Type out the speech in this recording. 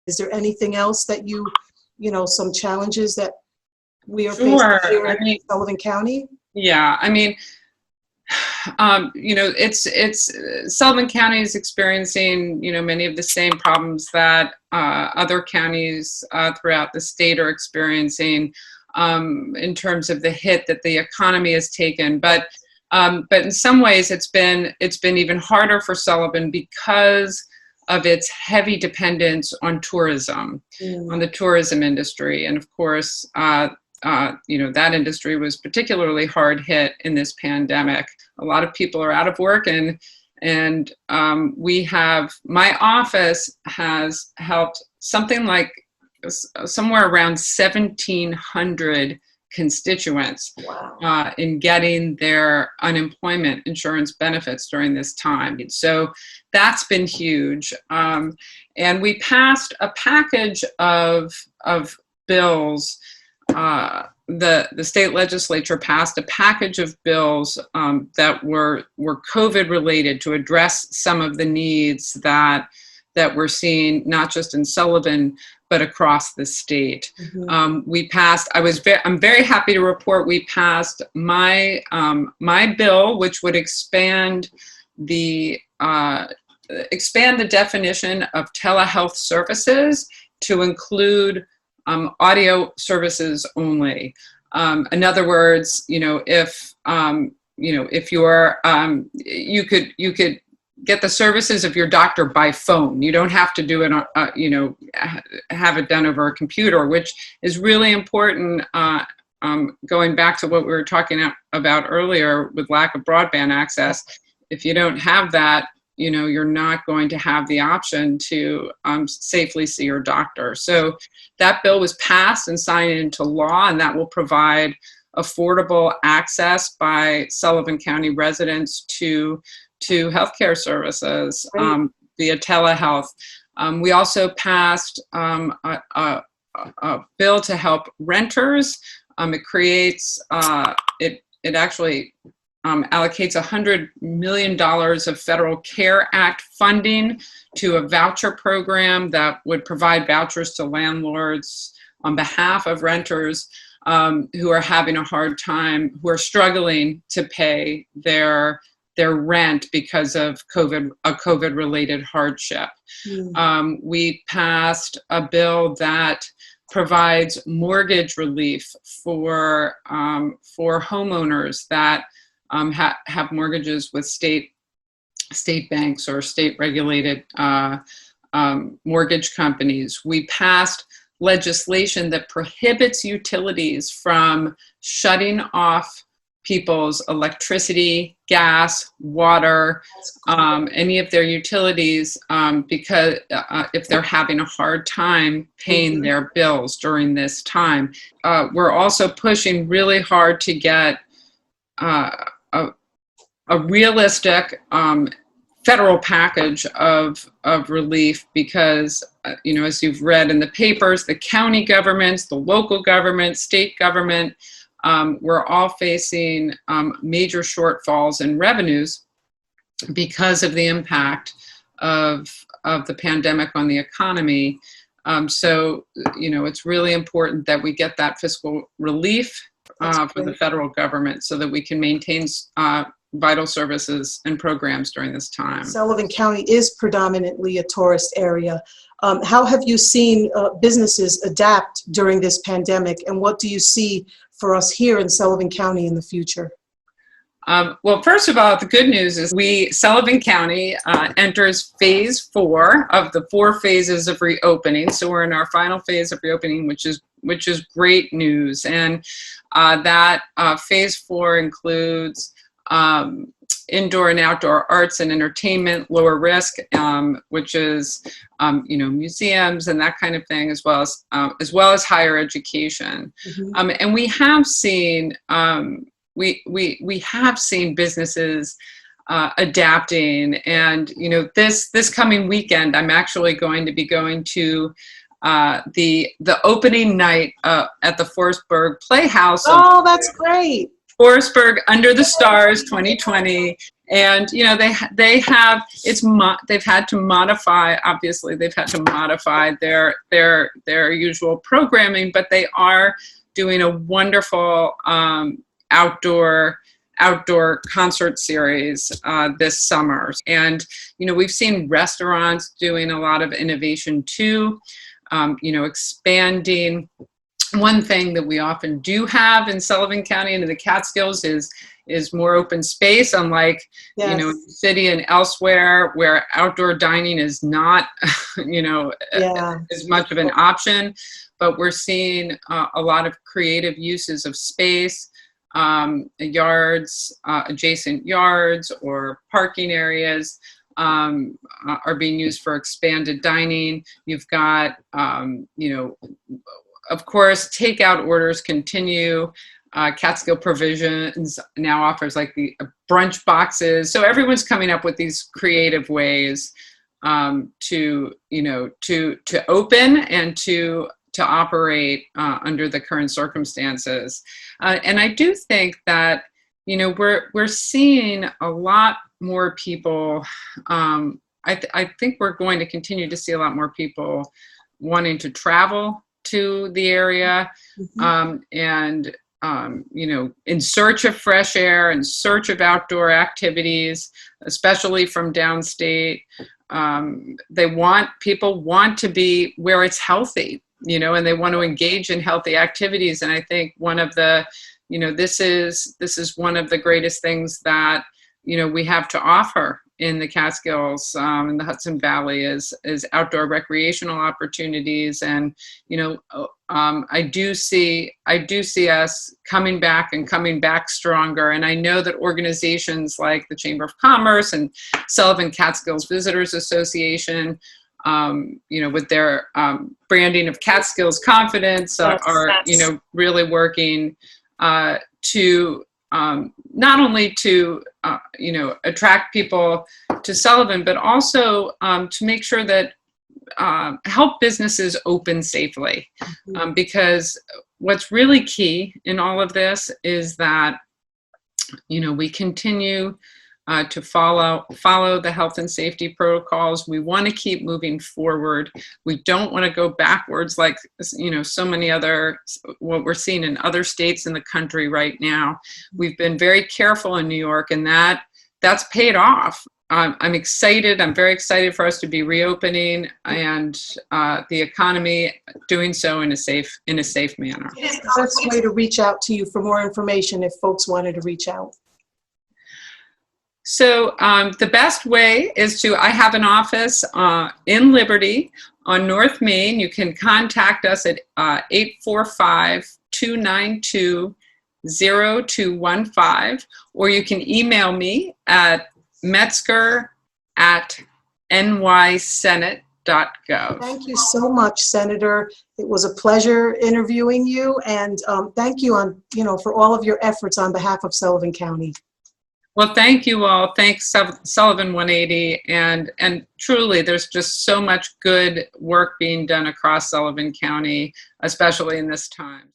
Is there anything else that some challenges that we are Sure. facing here in Sullivan County? Yeah, I mean, it's Sullivan County is experiencing, many of the same problems that other counties throughout the state are experiencing in terms of the hit that the economy has taken. But in some ways, it's been even harder for Sullivan because of its heavy dependence on tourism, on the tourism industry, and of course. That industry was particularly hard hit in this pandemic. A lot of people are out of work, and my office has helped something like somewhere around 1,700 constituents in getting their unemployment insurance benefits during this time. So that's been huge. And we passed a package of bills. The state legislature passed a package of bills that were COVID related to address some of the needs that we're seeing, not just in Sullivan, but across the state. Mm-hmm. I'm very happy to report we passed my bill, which would expand the definition of telehealth services to include audio services only. In other words, if you're, you could get the services of your doctor by phone. You don't have to do it, have it done over a computer, which is really important. Going back to what we were talking about earlier with lack of broadband access, if you don't have that, you're not going to have the option to safely see your doctor. So that bill was passed and signed into law, and that will provide affordable access by Sullivan County residents to healthcare services via telehealth. We also passed a bill to help renters. It creates, it actually allocates $100 million of Federal CARE Act funding to a voucher program that would provide vouchers to landlords on behalf of renters who are having a hard time, who are struggling to pay their rent because of a COVID-related hardship. We passed a bill that provides mortgage relief for homeowners that have mortgages with state banks or state regulated mortgage companies. We passed legislation that prohibits utilities from shutting off people's electricity, gas, water, any of their utilities, because if they're having a hard time paying their bills during this time. We're also pushing really hard to get a realistic federal package of relief because, as you've read in the papers, the county governments, the local government, state government, we're all facing major shortfalls in revenues because of the impact of the pandemic on the economy. So, it's really important that we get that fiscal relief for the federal government so that we can maintain vital services and programs during this time. Sullivan County is predominantly a tourist area. How have you seen businesses adapt during this pandemic, and what do you see for us here in Sullivan County in the future? Well, first of all, the good news is Sullivan County enters phase 4 of the 4 phases of reopening. So we're in our final phase of reopening, which is great news. And that phase 4 includes indoor and outdoor arts and entertainment, lower risk, which is museums and that kind of thing, as well as higher education. Mm-hmm. And we have seen we have seen businesses adapting, and this coming weekend I'm actually going to be going to the opening night at the Forestburg Playhouse. Oh, that's great. Forestburg Under the Stars 2020, And they've had to modify. Obviously, they've had to modify their usual programming, but they are doing a wonderful outdoor concert series this summer. And we've seen restaurants doing a lot of innovation too. Expanding. One thing that we often do have in Sullivan County and in the Catskills is more open space, unlike Yes. the city and elsewhere where outdoor dining is not as much of an option. But we're seeing a lot of creative uses of space, yards, adjacent yards or parking areas are being used for expanded dining. You've got of course, takeout orders continue. Catskill Provisions now offers like the brunch boxes. So everyone's coming up with these creative ways to open and to operate under the current circumstances. And I do think that we're seeing a lot more people. I think we're going to continue to see a lot more people wanting to travel to the area, and in search of fresh air, in search of outdoor activities, especially from downstate. People want to be where it's healthy, and they want to engage in healthy activities. And I think one of the, this is one of the greatest things that we have to offer in the Catskills, in the Hudson Valley, is outdoor recreational opportunities. And I do see us coming back stronger. And I know that organizations like the Chamber of Commerce and Sullivan Catskills Visitors Association, with their branding of Catskills Confidence, are really working to not only to attract people to Sullivan, but also to make sure that help businesses open safely. Because what's really key in all of this is that we continue to follow the health and safety protocols. We want to keep moving forward. We don't want to go backwards like so many what we're seeing in other states in the country right now. We've been very careful in New York, and that's paid off. I'm excited. I'm very excited for us to be reopening and the economy doing so in a safe manner. What is the best way to reach out to you for more information if folks wanted to reach out? So the best way is I have an office in Liberty on North Main. You can contact us at 845-292-0215, or you can email me at metzger@nysenate.gov. Thank you so much, Senator. It was a pleasure interviewing you, and thank you for all of your efforts on behalf of Sullivan County. Well, thank you all. Thanks, Sullivan 180. And truly, there's just so much good work being done across Sullivan County, especially in this time.